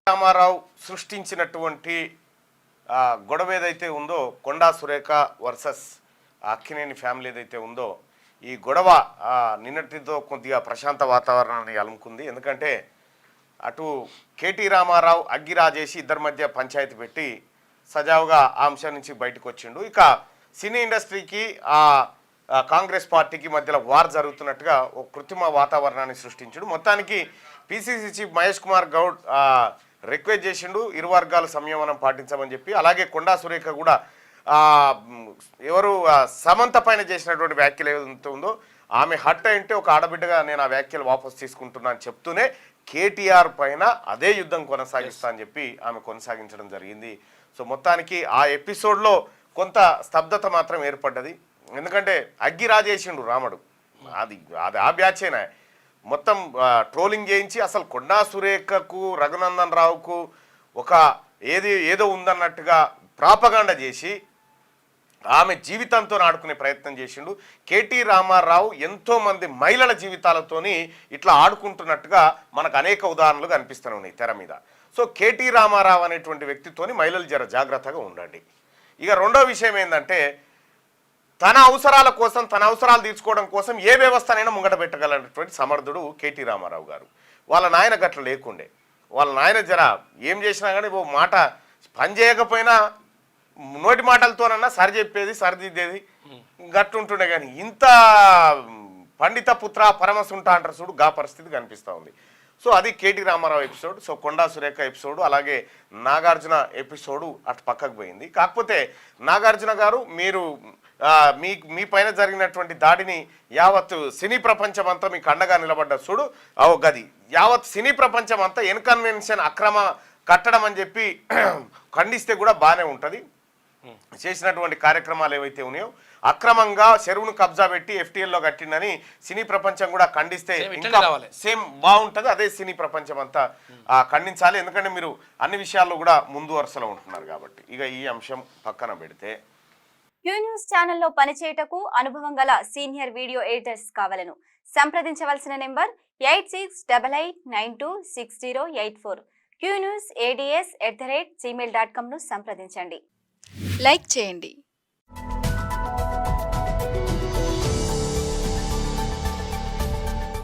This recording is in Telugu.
రామారావు సృష్టించినటువంటి గొడవ ఏదైతే ఉందో కొండా సురేఖ వర్సెస్ అక్కినేని ఫ్యామిలీ ఏదైతే ఉందో ఈ గొడవ నిన్నటితో కొద్దిగా ప్రశాంత వాతావరణాన్ని అలుముకుంది. ఎందుకంటే అటు కేటీ రామారావు అగ్గి రాజేసి ఇద్దరి మధ్య పంచాయతీ పెట్టి సజావుగా ఆ అంశం నుంచి బయటకు వచ్చిండు. ఇక సినీ ఇండస్ట్రీకి కాంగ్రెస్ పార్టీకి మధ్యలో వార్ జరుగుతున్నట్టుగా ఒక కృత్రిమ వాతావరణాన్ని సృష్టించుడు. మొత్తానికి PCC chief Mahesh Kumar Goud request చేసిండు ఇరు వర్గాల సంయమనం పాటించమని చెప్పి. అలాగే కొండా సురేఖ కూడా ఎవరు సమంత పైన చేసినటువంటి వ్యాఖ్యలు ఏదైతే ఉందో ఆమె హట్ అయింటే ఒక ఆడబిడ్డగా నేను ఆ వ్యాఖ్యలు వాపసు తీసుకుంటున్నా అని చెప్తూనే కేటీఆర్ పైన అదే యుద్ధం కొనసాగిస్తా అని చెప్పి ఆమె కొనసాగించడం జరిగింది. సో మొత్తానికి ఆ ఎపిసోడ్లో కొంత స్తబ్దత మాత్రం ఏర్పడ్డది. ఎందుకంటే అగ్గి రాజేసిండు రాముడు, అది ఆ బ్యాచేనా మొత్తం ట్రోలింగ్ చేయించి అసలు కొండా సురేఖకు రఘునందన్ రావుకు ఒక ఏదో ఉందన్నట్టుగా ప్రాపగాండ చేసి ఆమె జీవితంతో ఆడుకునే ప్రయత్నం చేసిండు. కేటీ రామారావు ఎంతోమంది మహిళల జీవితాలతోని ఇట్లా ఆడుకుంటున్నట్టుగా మనకు అనేక ఉదాహరణలు కనిపిస్తూనే ఉన్నాయి తెర మీద. సో కేటీ రామారావు అనేటువంటి వ్యక్తితోని మహిళలు జర జాగ్రత్తగా ఉండండి. ఇక రెండో విషయం ఏంటంటే తన అవసరాల కోసం తన అవసరాలు తీర్చుకోవడం కోసం ఏ వ్యవస్థనైనా ముంగట పెట్టగలనటువంటి సమర్థుడు కేటీ రామారావు గారు. వాళ్ళ నాయన గట్ల లేకుండే, వాళ్ళ నాయన జర ఏం చేసినా కానీ ఓ మాట పని చేయకపోయినా నోటి మాటలతోనన్నా సరి చెప్పేది సరిదిద్దేది గట్టుంటుండే. కానీ ఇంత పండిత పుత్ర పరమసుంట అంటారు చూడు, గా పరిస్థితి కనిపిస్తూ ఉంది. సో అది KT Ramarao episode. So Konda Surekha episode అలాగే నాగార్జున ఎపిసోడు అటు పక్కకు పోయింది. కాకపోతే నాగార్జున గారు మీరు మీ పైన జరిగినటువంటి దాడిని యావత్ సినీ ప్రపంచం అంతా మీకు అండగా నిలబడ్డ చూడు గది యావత్ సినీ ప్రపంచం అంతా ఇన్కన్వెన్షన్ అక్రమ కట్టడం అని చెప్పి ఖండిస్తే కూడా బాగానే ఉంటుంది. చేసినటువంటి కార్యక్రమాలు ఏవైతే ఉన్నాయో అక్రమంగా చెరువును కబ్జా పెట్టి ఎఫ్టీఎల్లో కట్టిందని సినీ ప్రపంచం కూడా ఖండిస్తే ఇంకా సేమ్ బాగుంటుంది. అదే సినీ ప్రపంచం అంతా ఖండించాలి. ఎందుకంటే మీరు అన్ని విషయాల్లో కూడా ముందు వరుసలో ఉంటున్నారు కాబట్టి. ఇక ఈ అంశం పక్కన పెడితే క్యూ న్యూస్ ఛానల్లో పనిచేయటకు అనుభవం గల సీనియర్ వీడియో ఎడిటర్స్ కావాలను సంప్రదించవలసిన నెంబర్ 8688926084. qnewsads@gmail.com ను సంప్రదించండి. లైక్ చేయండి.